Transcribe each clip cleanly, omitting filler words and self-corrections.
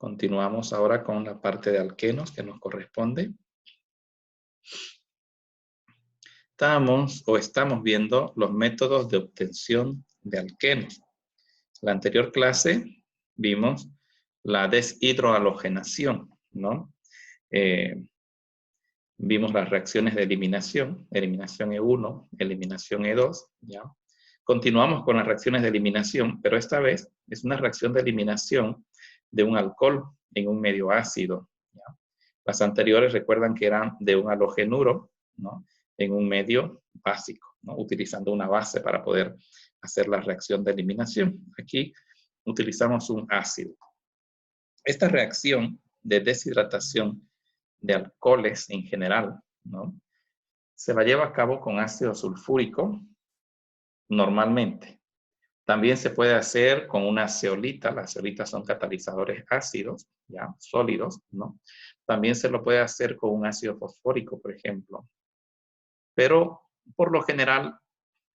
Continuamos ahora con la parte de alquenos que nos corresponde. Estamos viendo los métodos de obtención de alquenos. En la anterior clase vimos la deshidrohalogenación, ¿no? Vimos las reacciones de eliminación E1, eliminación E2, ¿ya? Continuamos con las reacciones de eliminación, pero esta vez es una reacción de eliminación de un alcohol en un medio ácido, ¿ya? Las anteriores recuerdan que eran de un halogenuro, ¿no? En un medio básico, ¿no? Utilizando una base para poder hacer la reacción de eliminación. Aquí utilizamos un ácido. Esta reacción de deshidratación de alcoholes en general, ¿no? Se la lleva a cabo con ácido sulfúrico normalmente. También se puede hacer con una zeolita. Las zeolitas son catalizadores ácidos, ya, sólidos, ¿no? También se lo puede hacer con un ácido fosfórico, por ejemplo. Pero, por lo general,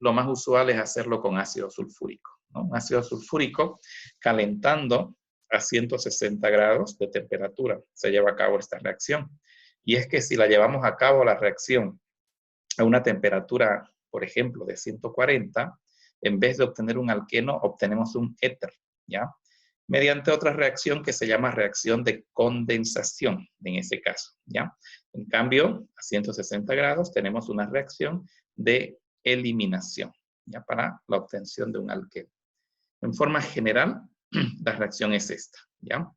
lo más usual es hacerlo con ácido sulfúrico, ¿no? Un ácido sulfúrico calentando a 160 grados de temperatura se lleva a cabo esta reacción. Y es que si la llevamos a cabo la reacción a una temperatura, por ejemplo, de 140, en vez de obtener un alqueno, obtenemos un éter, ¿ya? Mediante otra reacción que se llama reacción de condensación, en ese caso, ¿ya? En cambio, a 160 grados tenemos una reacción de eliminación, ¿ya? Para la obtención de un alqueno. En forma general, la reacción es esta, ¿ya?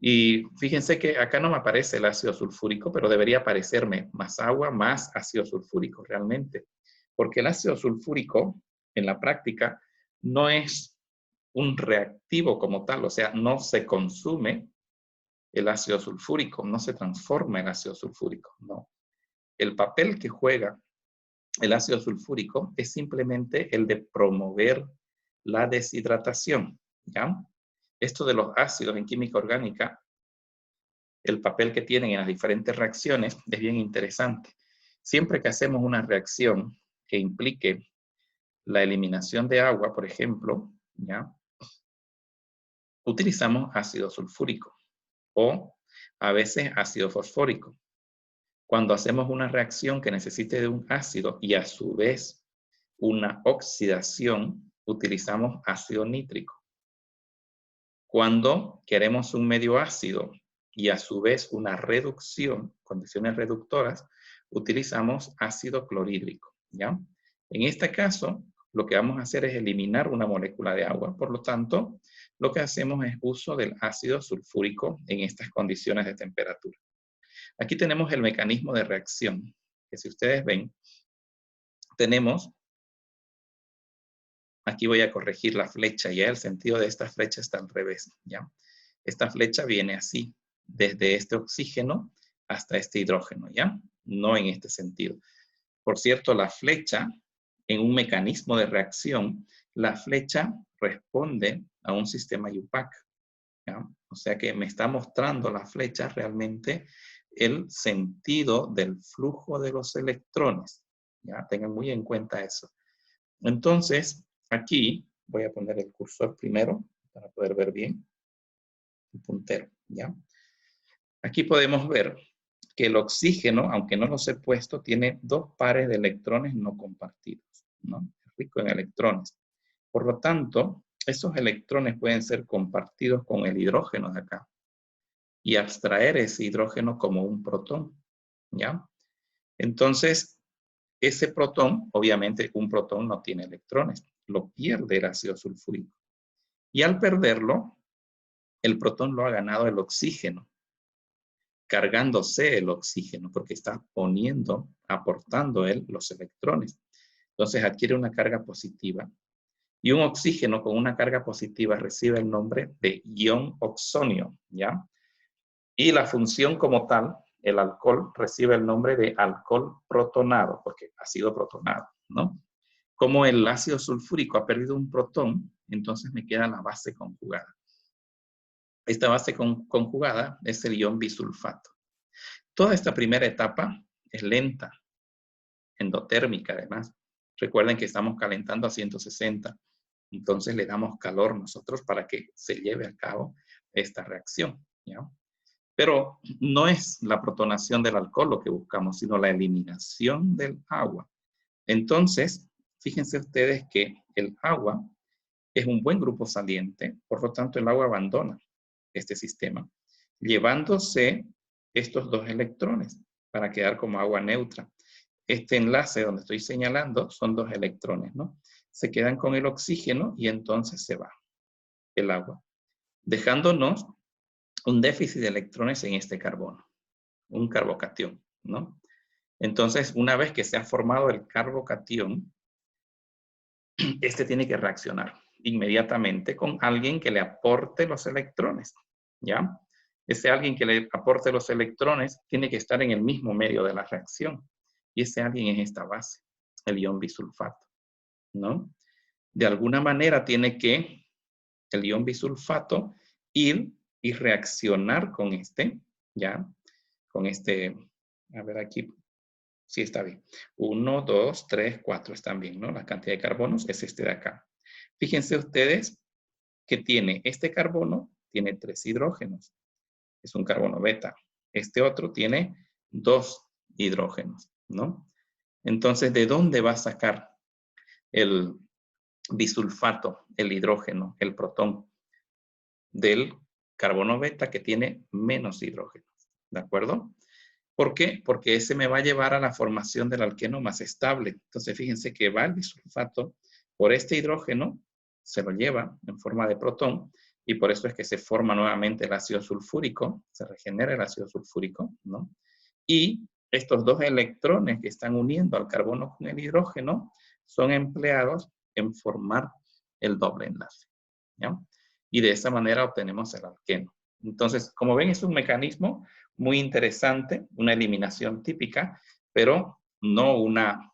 Y fíjense que acá no me aparece el ácido sulfúrico, pero debería aparecerme más agua, más ácido sulfúrico realmente. Porque el ácido sulfúrico, en la práctica, no es un reactivo como tal, o sea, no se consume el ácido sulfúrico, no se transforma el ácido sulfúrico, no. El papel que juega el ácido sulfúrico es simplemente el de promover la deshidratación, ¿ya? Esto de los ácidos en química orgánica, el papel que tienen en las diferentes reacciones es bien interesante. Siempre que hacemos una reacción que implique la eliminación de agua, por ejemplo, ¿ya? Utilizamos ácido sulfúrico o a veces ácido fosfórico. Cuando hacemos una reacción que necesite de un ácido y a su vez una oxidación, utilizamos ácido nítrico. Cuando queremos un medio ácido y a su vez una reducción, condiciones reductoras, utilizamos ácido clorhídrico, ¿ya? En este caso, lo que vamos a hacer es eliminar una molécula de agua, por lo tanto, lo que hacemos es uso del ácido sulfúrico en estas condiciones de temperatura. Aquí tenemos el mecanismo de reacción, que si ustedes ven, tenemos, aquí voy a corregir la flecha, ya el sentido de esta flecha está al revés, ¿ya? Esta flecha viene así, desde este oxígeno hasta este hidrógeno, ¿ya? No en este sentido. Por cierto, la flecha, en un mecanismo de reacción, la flecha responde a un sistema IUPAC, ¿ya? O sea que me está mostrando la flecha realmente el sentido del flujo de los electrones, ¿ya? Tengan muy en cuenta eso. Entonces, aquí voy a poner el cursor primero para poder ver bien el puntero, ¿ya? Aquí podemos ver que el oxígeno, aunque no los he puesto, tiene dos pares de electrones no compartidos, ¿no? Es rico en electrones. Por lo tanto, esos electrones pueden ser compartidos con el hidrógeno de acá y abstraer ese hidrógeno como un protón, ¿ya? Entonces, ese protón, obviamente un protón no tiene electrones, lo pierde el ácido sulfúrico. Y al perderlo, el protón lo ha ganado el oxígeno, cargándose el oxígeno, porque está aportando él los electrones. Entonces adquiere una carga positiva. Y un oxígeno con una carga positiva recibe el nombre de ion oxonio, ¿ya? Y la función como tal, el alcohol recibe el nombre de alcohol protonado, porque ha sido protonado, ¿no? Como el ácido sulfúrico ha perdido un protón, entonces me queda la base conjugada. Esta base conjugada es el ion bisulfato. Toda esta primera etapa es lenta, endotérmica además. Recuerden que estamos calentando a 160, entonces le damos calor nosotros para que se lleve a cabo esta reacción, ¿ya? Pero no es la protonación del alcohol lo que buscamos, sino la eliminación del agua. Entonces, fíjense ustedes que el agua es un buen grupo saliente, por lo tanto el agua abandona este sistema, llevándose estos dos electrones para quedar como agua neutra. Este enlace donde estoy señalando son dos electrones, ¿no? Se quedan con el oxígeno y entonces se va el agua, dejándonos un déficit de electrones en este carbono, un carbocatión, ¿no? Entonces, una vez que se ha formado el carbocatión, este tiene que reaccionar inmediatamente con alguien que le aporte los electrones, ¿ya? Ese alguien que le aporte los electrones tiene que estar en el mismo medio de la reacción. Y ese alguien es esta base, el ion bisulfato, ¿no? De alguna manera tiene que el ion bisulfato ir y reaccionar con este, ¿ya? Con este, a ver aquí, sí está bien. 1, 2, 3, 4 están bien, ¿no? La cantidad de carbonos es este de acá. Fíjense ustedes que tiene este carbono, tiene 3 hidrógenos. Es un carbono beta. Este otro tiene 2 hidrógenos, ¿no? Entonces, ¿de dónde va a sacar el bisulfato, el hidrógeno, el protón? Del carbono beta que tiene menos hidrógenos, ¿de acuerdo? ¿Por qué? Porque ese me va a llevar a la formación del alqueno más estable. Entonces, fíjense que va el bisulfato por este hidrógeno, se lo lleva en forma de protón, y por eso es que se forma nuevamente el ácido sulfúrico, se regenera el ácido sulfúrico, ¿no? Y estos dos electrones que están uniendo al carbono con el hidrógeno son empleados en formar el doble enlace, ¿ya? Y de esa manera obtenemos el alqueno. Entonces, como ven, es un mecanismo muy interesante, una eliminación típica, pero no una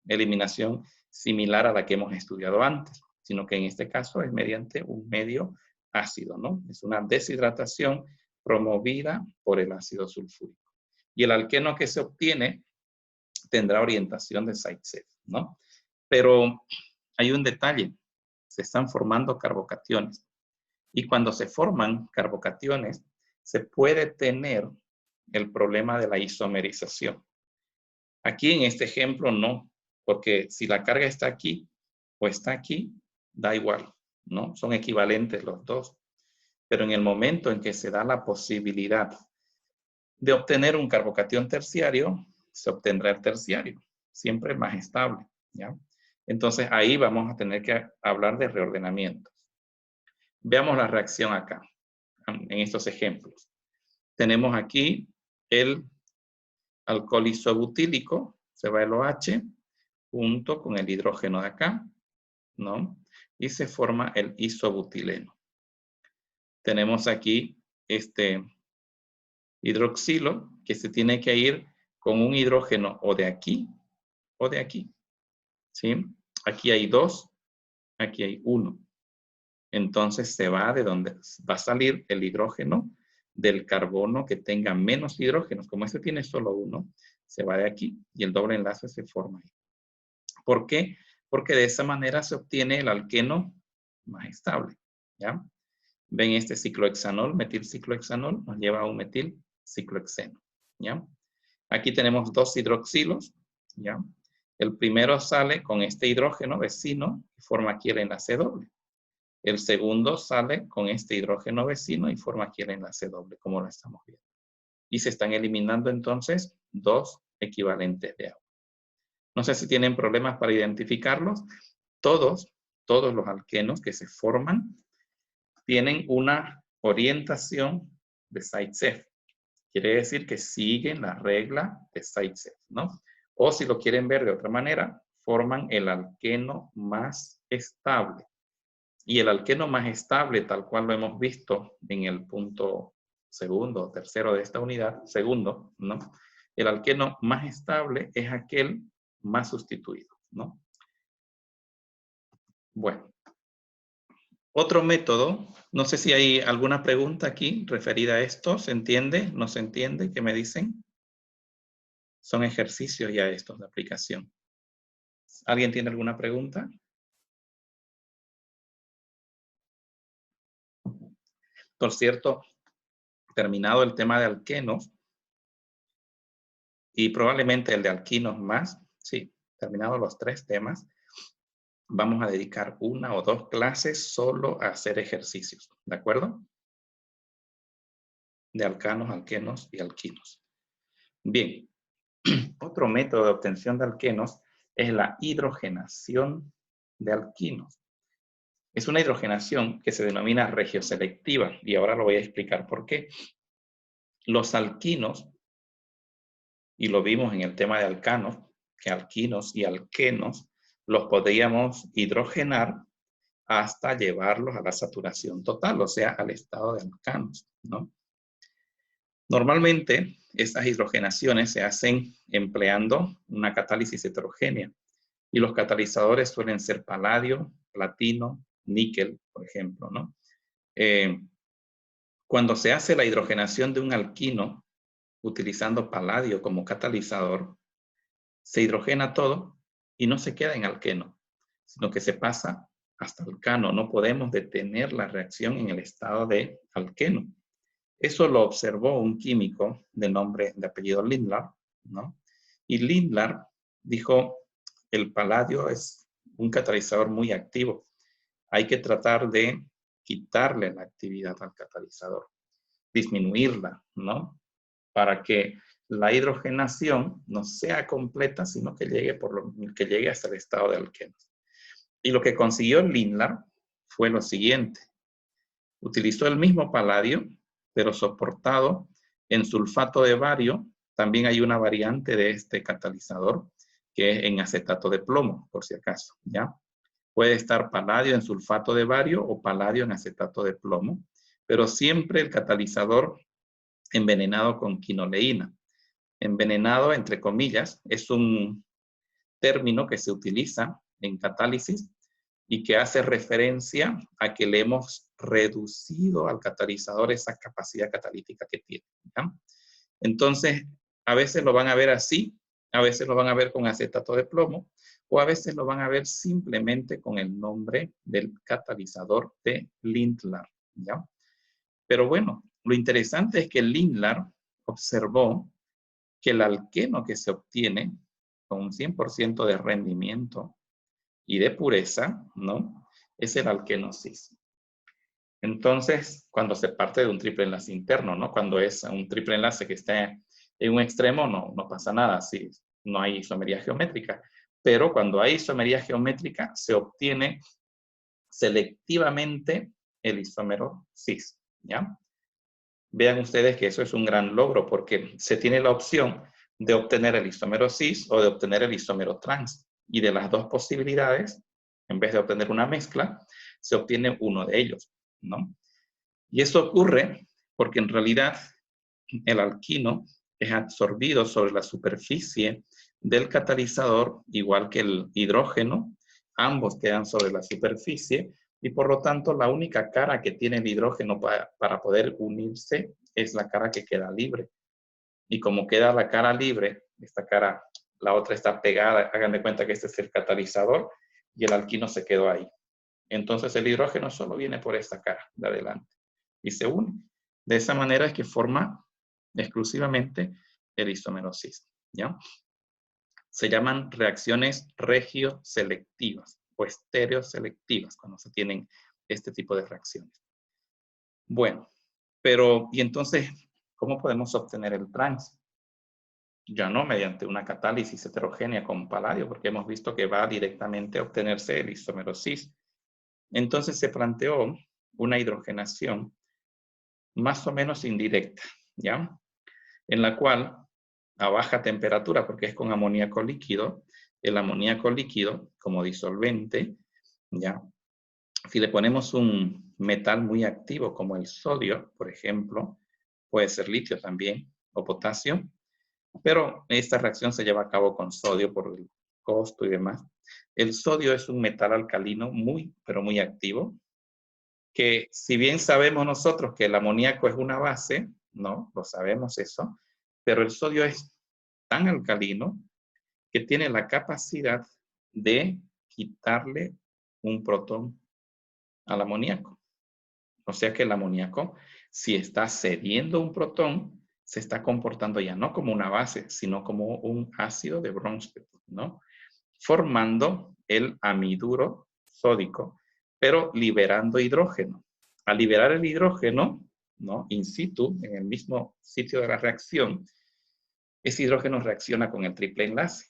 eliminación similar a la que hemos estudiado antes, sino que en este caso es mediante un medio ácido, ¿no? Es una deshidratación promovida por el ácido sulfúrico. Y el alqueno que se obtiene tendrá orientación de Zaitsev, ¿no? Pero hay un detalle, se están formando carbocationes. Y cuando se forman carbocationes, se puede tener el problema de la isomerización. Aquí en este ejemplo no, porque si la carga está aquí o está aquí, da igual, ¿no? Son equivalentes los dos. Pero en el momento en que se da la posibilidad de obtener un carbocatión terciario, se obtendrá el terciario, siempre más estable, ¿ya? Entonces ahí vamos a tener que hablar de reordenamientos. Veamos la reacción acá, en estos ejemplos. Tenemos aquí el alcohol isobutílico, se va el OH, junto con el hidrógeno de acá, ¿no? Y se forma el isobutileno. Tenemos aquí este hidroxilo que se tiene que ir con un hidrógeno o de aquí o de aquí, ¿sí? Aquí hay 2, aquí hay 1. Entonces se va de donde va a salir el hidrógeno del carbono que tenga menos hidrógenos. Como este tiene solo 1, se va de aquí y el doble enlace se forma ahí. ¿Por qué? Porque de esa manera se obtiene el alqueno más estable, ¿ya? Ven este ciclohexanol, metilciclohexanol, nos lleva a un metilciclohexeno, ¿ya? Aquí tenemos 2 hidroxilos, ¿ya? El primero sale con este hidrógeno vecino y forma aquí el enlace doble. El segundo sale con este hidrógeno vecino y forma aquí el enlace doble, como lo estamos viendo. Y se están eliminando entonces 2 equivalentes de agua. No sé si tienen problemas para identificarlos. Todos los alquenos que se forman tienen una orientación de Zaitsev. Quiere decir que siguen la regla de Zaitsev, ¿no? O si lo quieren ver de otra manera, forman el alqueno más estable. Y el alqueno más estable, tal cual lo hemos visto en el punto segundo o tercero de esta unidad, segundo, ¿no? El alqueno más estable es aquel más sustituido, ¿no? Bueno, otro método, no sé si hay alguna pregunta aquí referida a esto, ¿se entiende? ¿No se entiende? ¿Qué me dicen? Son ejercicios ya estos de aplicación. ¿Alguien tiene alguna pregunta? Por cierto, terminado el tema de alquenos, y probablemente el de alquinos más, sí, terminados los 3 temas, vamos a dedicar 1 o 2 clases solo a hacer ejercicios, ¿de acuerdo? De alcanos, alquenos y alquinos. Bien, otro método de obtención de alquenos es la hidrogenación de alquinos. Es una hidrogenación que se denomina regioselectiva, y ahora lo voy a explicar por qué. Los alquinos, y lo vimos en el tema de alcanos, que alquinos y alquenos los podríamos hidrogenar hasta llevarlos a la saturación total, o sea, al estado de alcanos, ¿no? Normalmente, estas hidrogenaciones se hacen empleando una catálisis heterogénea, y los catalizadores suelen ser paladio, platino, níquel, por ejemplo, ¿no? Cuando se hace la hidrogenación de un alquino utilizando paladio como catalizador, se hidrogena todo y no se queda en alqueno, sino que se pasa hasta alcano. No podemos detener la reacción en el estado de alqueno. Eso lo observó un químico de apellido Lindlar, ¿no? Y Lindlar dijo, el paladio es un catalizador muy activo. Hay que tratar de quitarle la actividad al catalizador, disminuirla, ¿no? Para que la hidrogenación no sea completa, sino que llegue hasta el estado de alquenos. Y lo que consiguió Lindlar fue lo siguiente. Utilizó el mismo paladio, pero soportado en sulfato de bario. También hay una variante de este catalizador, que es en acetato de plomo, por si acaso, ¿ya? Puede estar paladio en sulfato de bario o paladio en acetato de plomo, pero siempre el catalizador envenenado con quinoleína. Envenenado, entre comillas, es un término que se utiliza en catálisis y que hace referencia a que le hemos reducido al catalizador esa capacidad catalítica que tiene, ¿ya? Entonces, a veces lo van a ver así, a veces lo van a ver con acetato de plomo, o a veces lo van a ver simplemente con el nombre del catalizador de Lindlar, ¿ya? Pero bueno, lo interesante es que Lindlar observó que el alqueno que se obtiene con un 100% de rendimiento y de pureza, ¿no? Es el alqueno cis. Entonces, cuando se parte de un triple enlace interno, ¿no? Cuando es un triple enlace que está en un extremo, no pasa nada, si no hay isomería geométrica. Pero cuando hay isomería geométrica, se obtiene selectivamente el isómero cis, ¿ya? Vean ustedes que eso es un gran logro porque se tiene la opción de obtener el isómero cis o de obtener el isómero trans. Y de las dos posibilidades, en vez de obtener una mezcla, se obtiene uno de ellos, ¿no? Y eso ocurre porque en realidad el alquino es absorbido sobre la superficie del catalizador, igual que el hidrógeno. Ambos quedan sobre la superficie y por lo tanto la única cara que tiene el hidrógeno para poder unirse es la cara que queda libre. Y como queda la cara libre, esta cara, la otra está pegada, hagan de cuenta que este es el catalizador y el alquino se quedó ahí. Entonces el hidrógeno solo viene por esta cara de adelante y se une. De esa manera es que forma exclusivamente el isómero cis, ¿ya? Se llaman reacciones regioselectivas o estereoselectivas cuando se tienen este tipo de reacciones. Bueno, pero ¿y entonces cómo podemos obtener el trans? Ya no mediante una catálisis heterogénea con paladio, porque hemos visto que va directamente a obtenerse el isómero cis. Entonces se planteó una hidrogenación más o menos indirecta, ¿ya? En la cual a baja temperatura, porque es con amoníaco líquido, el amoníaco líquido como disolvente, ¿ya? Si le ponemos un metal muy activo como el sodio, por ejemplo, puede ser litio también, o potasio, pero esta reacción se lleva a cabo con sodio por el costo y demás. El sodio es un metal alcalino muy, pero muy activo, que si bien sabemos nosotros que el amoníaco es una base, ¿no? Lo sabemos eso, pero el sodio es tan alcalino que tiene la capacidad de quitarle un protón al amoníaco. O sea que el amoníaco Si está cediendo un protón, se está comportando ya no como una base, sino como un ácido de Bronsted, ¿no? Formando el amiduro sódico, pero liberando hidrógeno. Al liberar el hidrógeno, ¿no? In situ, en el mismo sitio de la reacción, ese hidrógeno reacciona con el triple enlace,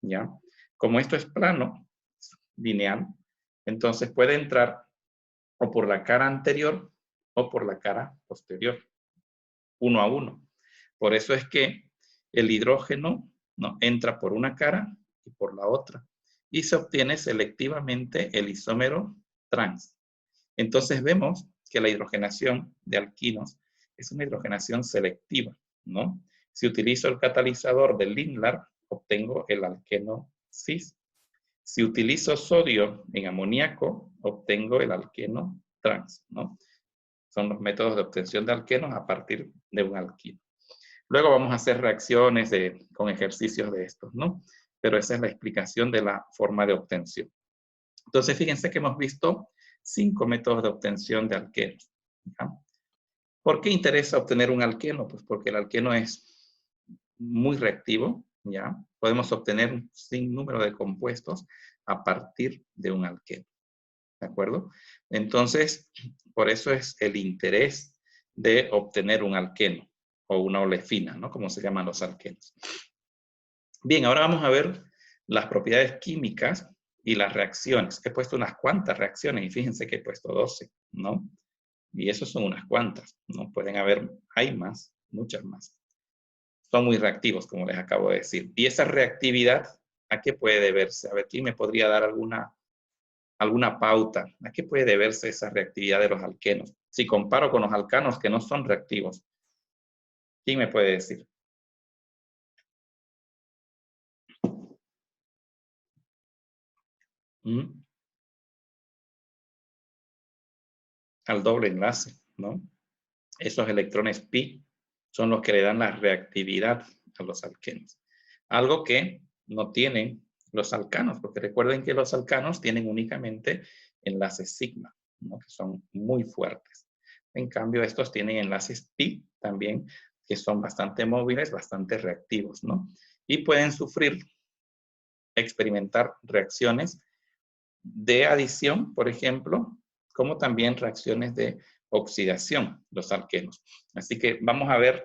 ¿ya? Como esto es plano, lineal, entonces puede entrar o por la cara anterior o por la cara posterior, uno a uno. Por eso es que el hidrógeno, ¿no?, entra por una cara y por la otra. Y se obtiene selectivamente el isómero trans. Entonces vemos que la hidrogenación de alquinos es una hidrogenación selectiva, ¿no? Si utilizo el catalizador de Lindlar, obtengo el alqueno cis. Si utilizo sodio en amoníaco, obtengo el alqueno trans, ¿no? Son los métodos de obtención de alquenos a partir de un alquino. Luego vamos a hacer reacciones con ejercicios de estos, ¿no? Pero esa es la explicación de la forma de obtención. Entonces, fíjense que hemos visto 5 métodos de obtención de alquenos, ¿ya? ¿Por qué interesa obtener un alqueno? Pues porque el alqueno es muy reactivo, ¿ya? Podemos obtener un sinnúmero de compuestos a partir de un alqueno, ¿de acuerdo? Entonces, por eso es el interés de obtener un alqueno o una olefina, ¿no? Como se llaman los alquenos. Bien, ahora vamos a ver las propiedades químicas y las reacciones. He puesto unas cuantas reacciones y fíjense que he puesto 12, ¿no? Y eso son unas cuantas, ¿no? Pueden haber, hay más, muchas más. Son muy reactivos, como les acabo de decir. Y esa reactividad, ¿a qué puede deberse? A ver, ¿quién me podría dar alguna pauta? ¿A qué puede deberse esa reactividad de los alquenos? Si comparo con los alcanos que no son reactivos, ¿quién me puede decir? ¿Mm? Al doble enlace, ¿no? Esos electrones pi son los que le dan la reactividad a los alquenos. Algo que no tienen los alcanos, porque recuerden que los alcanos tienen únicamente enlaces sigma, ¿no?, que son muy fuertes. En cambio, estos tienen enlaces pi también, que son bastante móviles, bastante reactivos, ¿no? Y pueden experimentar reacciones de adición, por ejemplo, como también reacciones de oxidación, los alquenos. Así que vamos a ver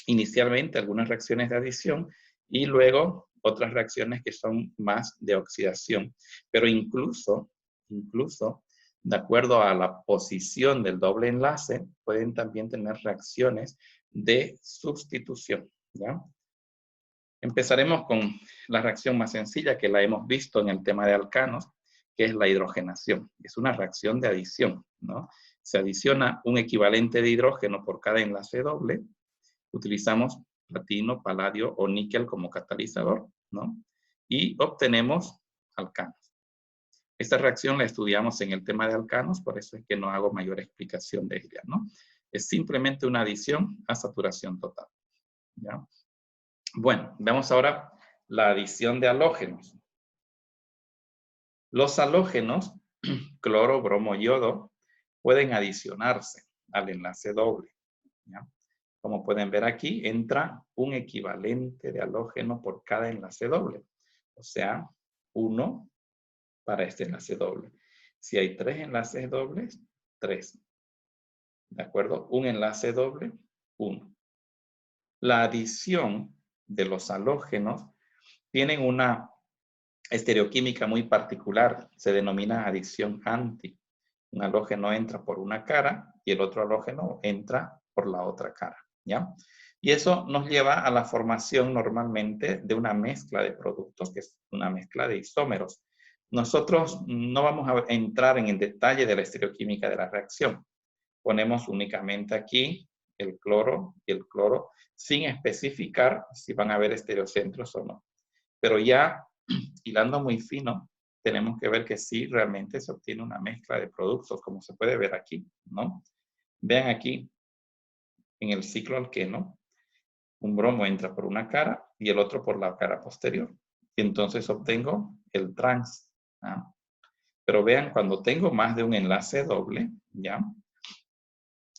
inicialmente algunas reacciones de adición y luego otras reacciones que son más de oxidación. Pero incluso, de acuerdo a la posición del doble enlace, pueden también tener reacciones de sustitución, ¿ya? Empezaremos con la reacción más sencilla que la hemos visto en el tema de alcanos, que es la hidrogenación. Es una reacción de adición, ¿no? Se adiciona un equivalente de hidrógeno por cada enlace doble. Utilizamos platino, paladio o níquel como catalizador, ¿no? Y obtenemos alcanos. Esta reacción la estudiamos en el tema de alcanos, por eso es que no hago mayor explicación de ella, ¿no? Es simplemente una adición a saturación total, ¿ya? Bueno, veamos ahora la adición de halógenos. Los halógenos, cloro, bromo, yodo, pueden adicionarse al enlace doble, ¿ya? Como pueden ver aquí, entra un equivalente de halógeno por cada enlace doble. O sea, 1 para este enlace doble. Si hay 3 enlaces dobles, 3. ¿De acuerdo? Un enlace doble, 1. La adición de los halógenos tienen una estereoquímica muy particular. Se denomina adición anti. Un halógeno entra por una cara y el otro halógeno entra por la otra cara, ¿ya? Y eso nos lleva a la formación normalmente de una mezcla de productos, que es una mezcla de isómeros. Nosotros no vamos a entrar en el detalle de la estereoquímica de la reacción. Ponemos únicamente aquí el cloro y el cloro, sin especificar si van a haber estereocentros o no. Pero ya, hilando muy fino, tenemos que ver que sí, realmente se obtiene una mezcla de productos, como se puede ver aquí, ¿no? Vean aquí, en el ciclo alqueno, un bromo entra por una cara y el otro por la cara posterior. Y entonces obtengo el trans, ¿ah? Pero vean, cuando tengo más de un enlace doble, ¿ya?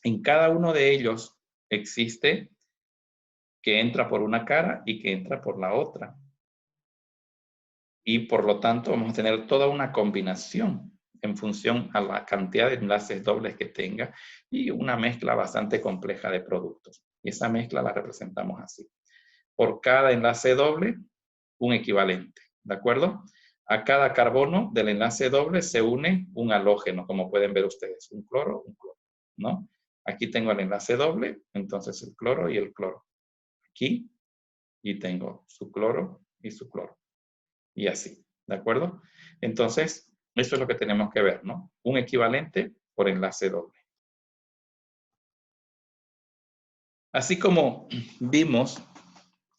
En cada uno de ellos existe que entra por una cara y que entra por la otra. Y por lo tanto vamos a tener toda una combinación en función a la cantidad de enlaces dobles que tenga y una mezcla bastante compleja de productos. Y esa mezcla la representamos así. Por cada enlace doble, un equivalente, ¿de acuerdo? A cada carbono del enlace doble se une un halógeno, como pueden ver ustedes, un cloro, ¿no? Aquí tengo el enlace doble, entonces el cloro y el cloro. Aquí, y tengo su cloro y su cloro. Y así, ¿de acuerdo? Entonces, eso es lo que tenemos que ver, ¿no? Un equivalente por enlace doble. Así como vimos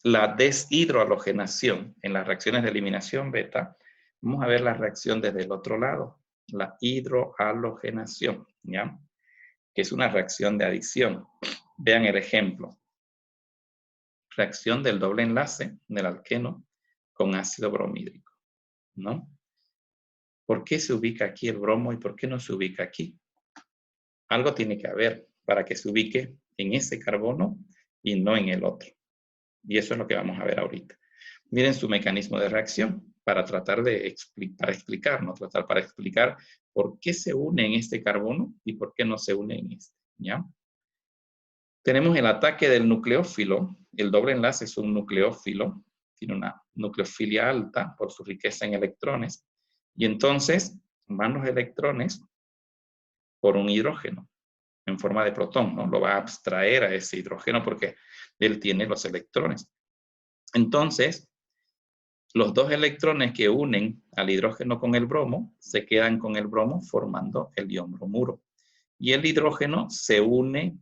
la deshidrohalogenación en las reacciones de eliminación beta, vamos a ver la reacción desde el otro lado, la hidrohalogenación, ¿ya? Que es una reacción de adición. Vean el ejemplo. Reacción del doble enlace del alqueno con ácido bromídrico, ¿no? ¿Por qué se ubica aquí el bromo y por qué no se ubica aquí? Algo tiene que haber para que se ubique en ese carbono y no en el otro. Y eso es lo que vamos a ver ahorita. Miren su mecanismo de reacción para tratar de explicar por qué se une en este carbono y por qué no se une en este, ¿ya? Tenemos el ataque del nucleófilo. El doble enlace es un nucleófilo, tiene una nucleofilia alta por su riqueza en electrones. Y entonces van los electrones por un hidrógeno en forma de protón, ¿no? Lo va a abstraer a ese hidrógeno porque él tiene los electrones. Entonces, los dos electrones que unen al hidrógeno con el bromo se quedan con el bromo formando el ion bromuro. Y el hidrógeno se une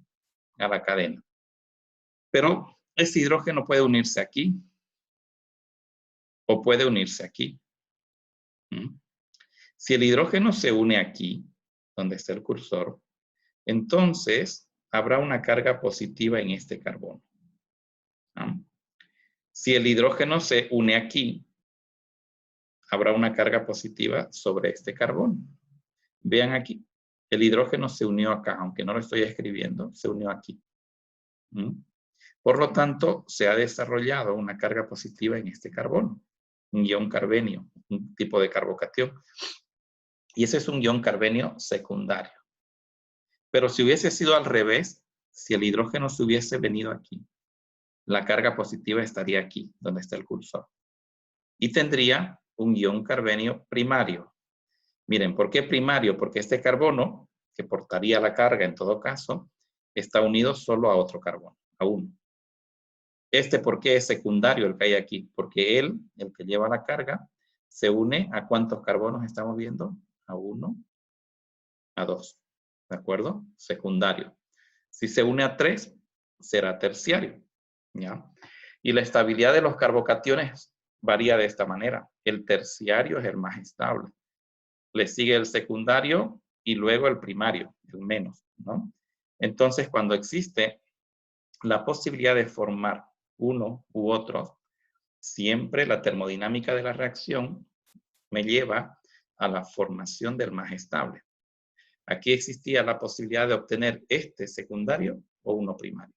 a la cadena. Pero ese hidrógeno puede unirse aquí o puede unirse aquí. Si el hidrógeno se une aquí, donde está el cursor, entonces habrá una carga positiva en este carbono. Si el hidrógeno se une aquí, habrá una carga positiva sobre este carbono. Vean aquí, el hidrógeno se unió acá, aunque no lo estoy escribiendo, se unió aquí. Por lo tanto, se ha desarrollado una carga positiva en este carbono, un ion carbenio, un tipo de carbocatión. Y ese es un ion carbenio secundario. Pero si hubiese sido al revés, si el hidrógeno se hubiese venido aquí, la carga positiva estaría aquí, donde está el cursor. Y tendría un ion carbenio primario. Miren, ¿por qué primario? Porque este carbono, que portaría la carga en todo caso, está unido solo a otro carbono, a uno. ¿Por qué es secundario el que hay aquí? Porque él, el que lleva la carga, se une a ¿cuántos carbonos estamos viendo? A 1, a 2. ¿De acuerdo? Secundario. Si se une a 3, será terciario. ¿Ya? Y la estabilidad de los carbocationes varía de esta manera. El terciario es el más estable. Le sigue el secundario y luego el primario, el menos, ¿no? Entonces, cuando existe la posibilidad de formar uno u otro, siempre la termodinámica de la reacción me lleva a la formación del más estable. Aquí existía la posibilidad de obtener este secundario o uno primario.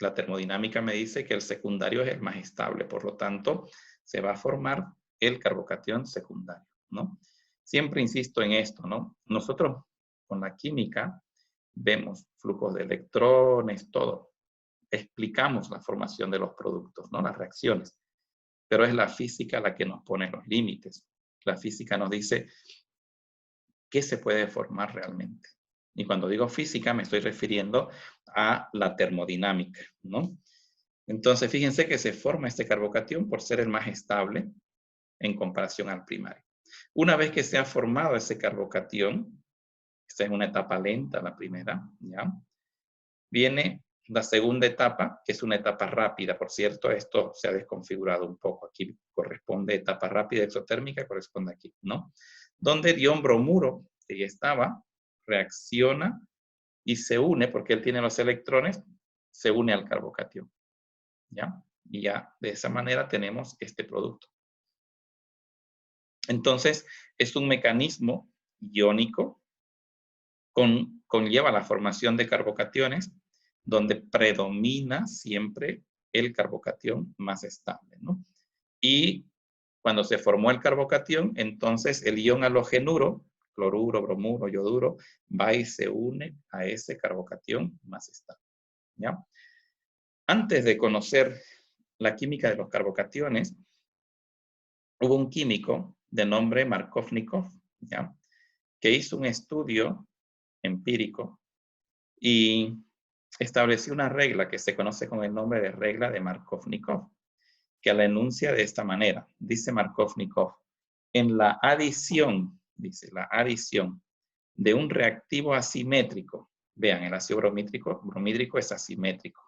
La termodinámica me dice que el secundario es el más estable, por lo tanto, se va a formar el carbocatión secundario, ¿no? Siempre insisto en esto, ¿no? Nosotros con la química vemos flujos de electrones, todo. Explicamos la formación de los productos, ¿no? Las reacciones. Pero es la física la que nos pone los límites. La física nos dice qué se puede formar realmente. Y cuando digo física me estoy refiriendo a la termodinámica, ¿no? Entonces, fíjense que se forma este carbocatión por ser el más estable en comparación al primario. Una vez que se ha formado ese carbocatión, esta es una etapa lenta, la primera, ¿ya? Viene la segunda etapa, que es una etapa rápida. Por cierto, esto se ha desconfigurado un poco. Aquí corresponde etapa rápida exotérmica, corresponde aquí, ¿no? Donde el ion bromuro, que ya estaba, reacciona y se une, porque él tiene los electrones, se une al carbocatión, ¿ya? Y ya de esa manera tenemos este producto. Entonces, es un mecanismo iónico con conlleva la formación de carbocationes, donde predomina siempre el carbocatión más estable, ¿no? Y cuando se formó el carbocatión, entonces el ion halogenuro, cloruro, bromuro, yoduro, va y se une a ese carbocatión más estable, ¿ya? Antes de conocer la química de los carbocationes, hubo un químico de nombre Markovnikov, ¿ya? Que hizo un estudio empírico y estableció una regla que se conoce con el nombre de regla de Markovnikov, que la enuncia de esta manera. Dice Markovnikov, en la adición, dice, la adición de un reactivo asimétrico, vean, el ácido bromídrico es asimétrico,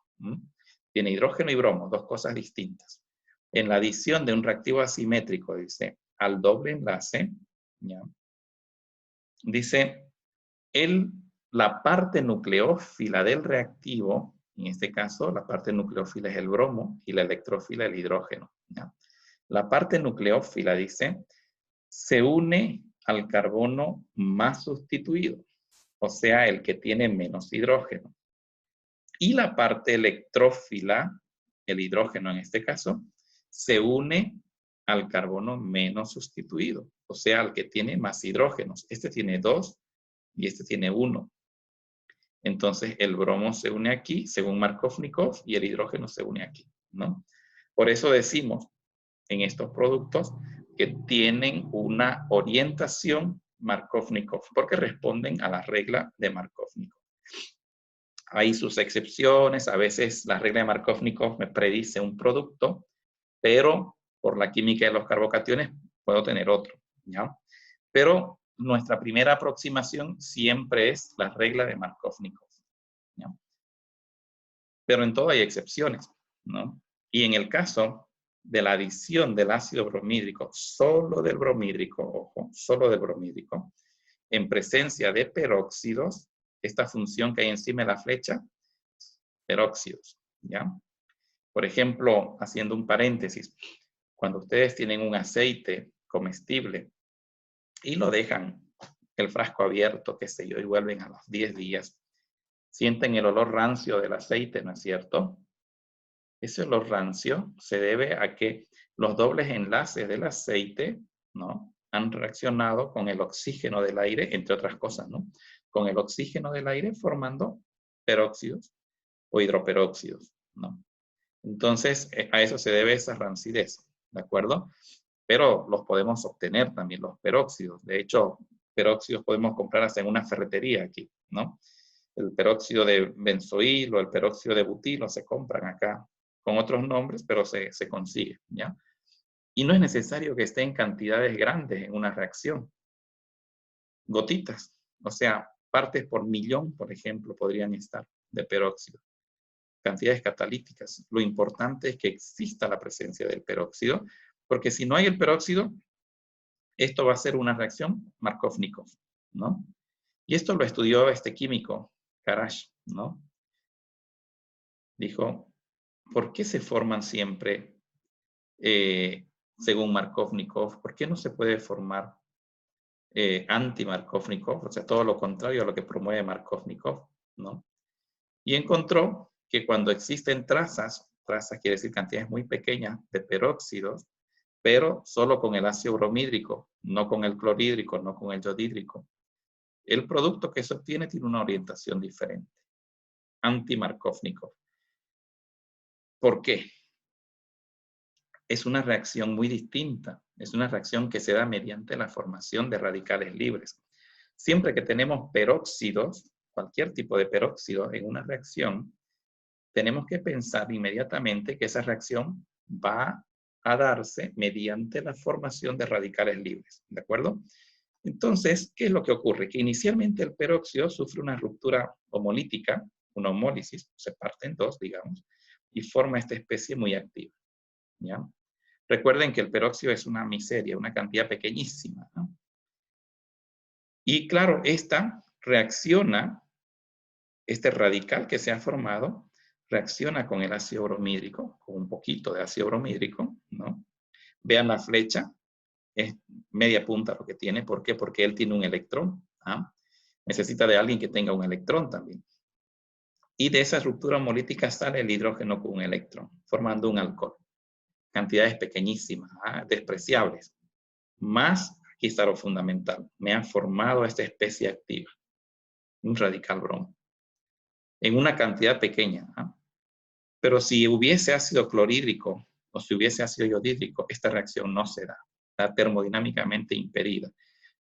tiene hidrógeno y bromo, dos cosas distintas. En la adición de un reactivo asimétrico, dice, al doble enlace, ¿ya? Dice, la parte nucleófila del reactivo, en este caso la parte nucleófila es el bromo y la electrófila el hidrógeno, ¿ya? La parte nucleófila, dice, se une al carbono más sustituido, o sea, el que tiene menos hidrógeno. Y la parte electrófila, el hidrógeno en este caso, se une al carbono menos sustituido, o sea, al que tiene más hidrógenos. Este tiene 2 y este tiene 1. Entonces, el bromo se une aquí, según Markovnikov, y el hidrógeno se une aquí, ¿no? Por eso decimos en estos productos que tienen una orientación Markovnikov, porque responden a la regla de Markovnikov. Hay sus excepciones, a veces la regla de Markovnikov me predice un producto, pero por la química de los carbocationes puedo tener otro, ¿ya? Pero nuestra primera aproximación siempre es la regla de Markovnikov, ¿ya? Pero en todo hay excepciones, ¿no? Y en el caso de la adición del ácido bromídrico, solo del bromídrico, ojo, solo del bromídrico, en presencia de peróxidos, esta función que hay encima de la flecha, peróxidos, ¿ya? Por ejemplo, haciendo un paréntesis, cuando ustedes tienen un aceite comestible y lo dejan el frasco abierto, qué sé yo, y vuelven a los 10 días, sienten el olor rancio del aceite, ¿no es cierto? Ese olor rancio se debe a que los dobles enlaces del aceite, ¿no?, han reaccionado con el oxígeno del aire, entre otras cosas, ¿no? Con el oxígeno del aire formando peróxidos o hidroperóxidos, ¿no? Entonces, a eso se debe esa rancidez, ¿de acuerdo? Pero los podemos obtener también, los peróxidos. De hecho, peróxidos podemos comprar hasta en una ferretería aquí, ¿no? El peróxido de benzoil o el peróxido de butilo se compran acá con otros nombres, pero se consigue, ¿ya? Y no es necesario que esté en cantidades grandes en una reacción. Gotitas, o sea, partes por millón, por ejemplo, podrían estar de peróxido. Cantidades catalíticas. Lo importante es que exista la presencia del peróxido, porque si no hay el peróxido, esto va a ser una reacción Markovnikov, ¿no? Y esto lo estudió este químico, Karash, ¿no? Dijo, ¿por qué se forman siempre, según Markovnikov, por qué no se puede formar anti-Markovnikov? O sea, todo lo contrario a lo que promueve Markovnikov, ¿no? Y encontró que cuando existen trazas quiere decir cantidades muy pequeñas de peróxidos, pero solo con el ácido bromídrico, no con el clorhídrico, no con el yodhídrico, el producto que se obtiene tiene una orientación diferente, anti-Markovnikov. ¿Por qué? Es una reacción muy distinta, es una reacción que se da mediante la formación de radicales libres. Siempre que tenemos peróxidos, cualquier tipo de peróxido en una reacción, tenemos que pensar inmediatamente que esa reacción va a darse mediante la formación de radicales libres, ¿de acuerdo? Entonces, ¿qué es lo que ocurre? Que inicialmente el peróxido sufre una ruptura homolítica, una homólisis, se parte en dos, digamos, y forma esta especie muy activa, ¿ya? Recuerden que el peróxido es una miseria, una cantidad pequeñísima, ¿no? Y claro, esta reacciona, este radical que se ha formado, reacciona con el ácido bromídrico, con un poquito de ácido bromídrico, ¿no? Vean la flecha, es media punta lo que tiene. ¿Por qué? Porque él tiene un electrón, ¿ah? necesita de alguien que tenga un electrón también. Y de esa ruptura homolítica sale el hidrógeno con un electrón, formando un alcohol. Cantidades pequeñísimas, despreciables. Más, aquí está lo fundamental, me han formado esta especie activa, un radical bromo, en una cantidad pequeña. Pero si hubiese ácido clorhídrico o si hubiese ácido iodídrico, esta reacción no se da. Está termodinámicamente impedida.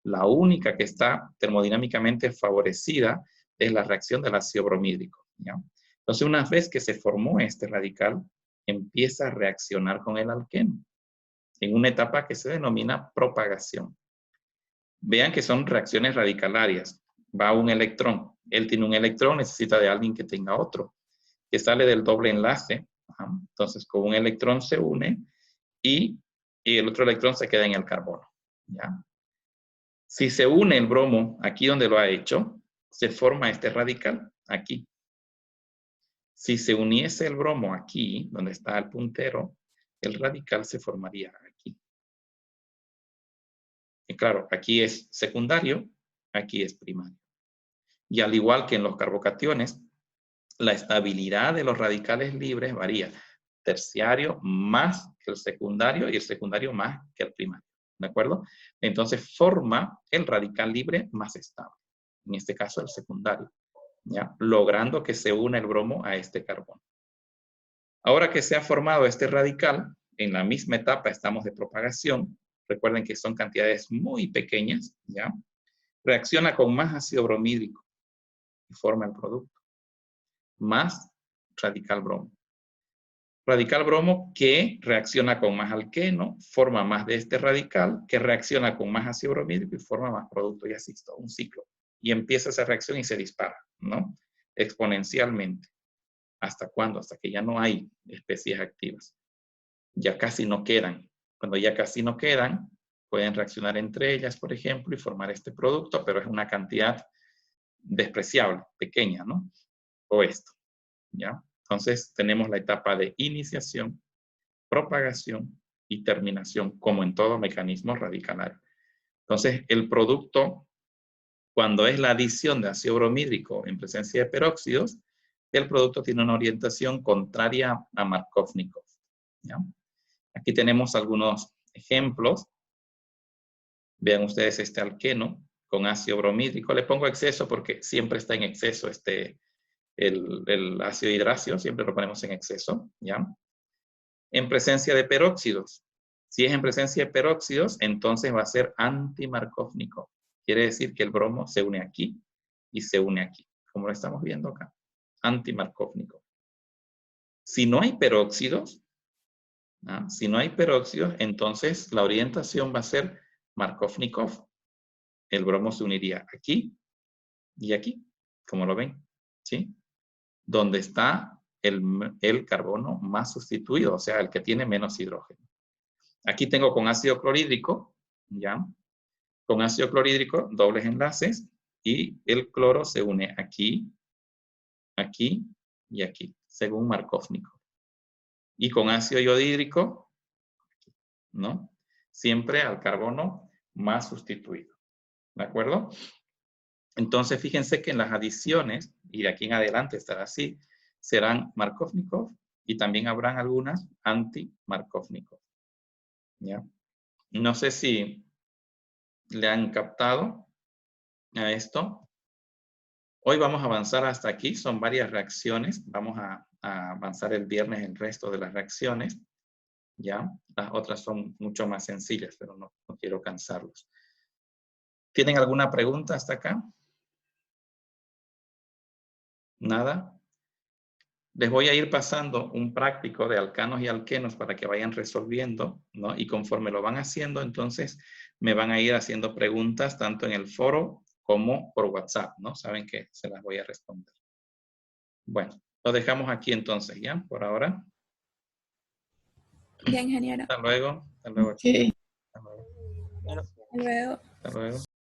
La única que está termodinámicamente favorecida es la reacción del ácido bromídrico, ¿ya? Entonces, una vez que se formó este radical, empieza a reaccionar con el alqueno en una etapa que se denomina propagación. Vean que son reacciones radicalarias. Va un electrón. Él tiene un electrón, necesita de alguien que tenga otro, que sale del doble enlace. Entonces, con un electrón se une y el otro electrón se queda en el carbono, ¿ya? Si se une el bromo aquí donde lo ha hecho, se forma este radical aquí. Si se uniese el bromo aquí, donde está el puntero, el radical se formaría aquí. Y claro, aquí es secundario, aquí es primario. Y al igual que en los carbocationes, la estabilidad de los radicales libres varía. Terciario más que el secundario y el secundario más que el primario. ¿De acuerdo? Entonces forma el radical libre más estable. En este caso el secundario. ¿Ya? Logrando que se una el bromo a este carbono. Ahora que se ha formado este radical, en la misma etapa estamos de propagación. Recuerden que son cantidades muy pequeñas. ¿Ya? Reacciona con más ácido bromídrico y forma el producto. Más radical bromo. Radical bromo que reacciona con más alqueno, forma más de este radical, que reacciona con más ácido bromídrico y forma más producto. Y así todo un ciclo. Y empieza esa reacción y se dispara, ¿no? Exponencialmente. ¿Hasta cuándo? Hasta que ya no hay especies activas. Ya casi no quedan. Cuando ya casi no quedan, pueden reaccionar entre ellas, por ejemplo, y formar este producto, pero es una cantidad despreciable, pequeña, ¿no? O esto, ¿ya? Entonces, tenemos la etapa de iniciación, propagación y terminación, como en todo mecanismo radicalario. Entonces, el producto, cuando es la adición de ácido bromídrico en presencia de peróxidos, el producto tiene una orientación contraria a Markovnikov, ¿ya? Aquí tenemos algunos ejemplos. Vean ustedes este alqueno con ácido bromídrico. Le pongo exceso porque siempre está en exceso el ácido hidracio, siempre lo ponemos en exceso, ¿ya? En presencia de peróxidos. Si es en presencia de peróxidos, entonces va a ser anti-Markovnikov. Quiere decir que el bromo se une aquí y se une aquí, como lo estamos viendo acá. Anti-Markovnikov. Si no hay peróxidos, si no hay peróxidos, entonces la orientación va a ser Markovnikov. El bromo se uniría aquí y aquí, como lo ven, ¿sí? Donde está el carbono más sustituido, o sea, el que tiene menos hidrógeno. Aquí tengo con ácido clorhídrico, ¿ya? Con ácido clorhídrico, dobles enlaces, y el cloro se une aquí, aquí y aquí, según Markovnikov. Y con ácido iodídrico, ¿no? Siempre al carbono más sustituido. ¿De acuerdo? Entonces, fíjense que en las adiciones, y de aquí en adelante estará así, serán Markovnikov y también habrán algunas anti-Markovnikov. ¿Ya? No sé si le han captado a esto. Hoy vamos a avanzar hasta aquí, son varias reacciones. Vamos a avanzar el viernes el resto de las reacciones. ¿Ya? Las otras son mucho más sencillas, pero no quiero cansarlos. ¿Tienen alguna pregunta hasta acá? ¿Nada? Les voy a ir pasando un práctico de alcanos y alquenos para que vayan resolviendo, ¿no? Y conforme lo van haciendo, entonces me van a ir haciendo preguntas tanto en el foro como por WhatsApp, ¿no? Saben que se las voy a responder. Bueno, lo dejamos aquí entonces, ¿ya? Por ahora. Ya, ingeniero. Hasta luego. Hasta luego. Sí. Hasta luego. Hasta luego. Hasta luego.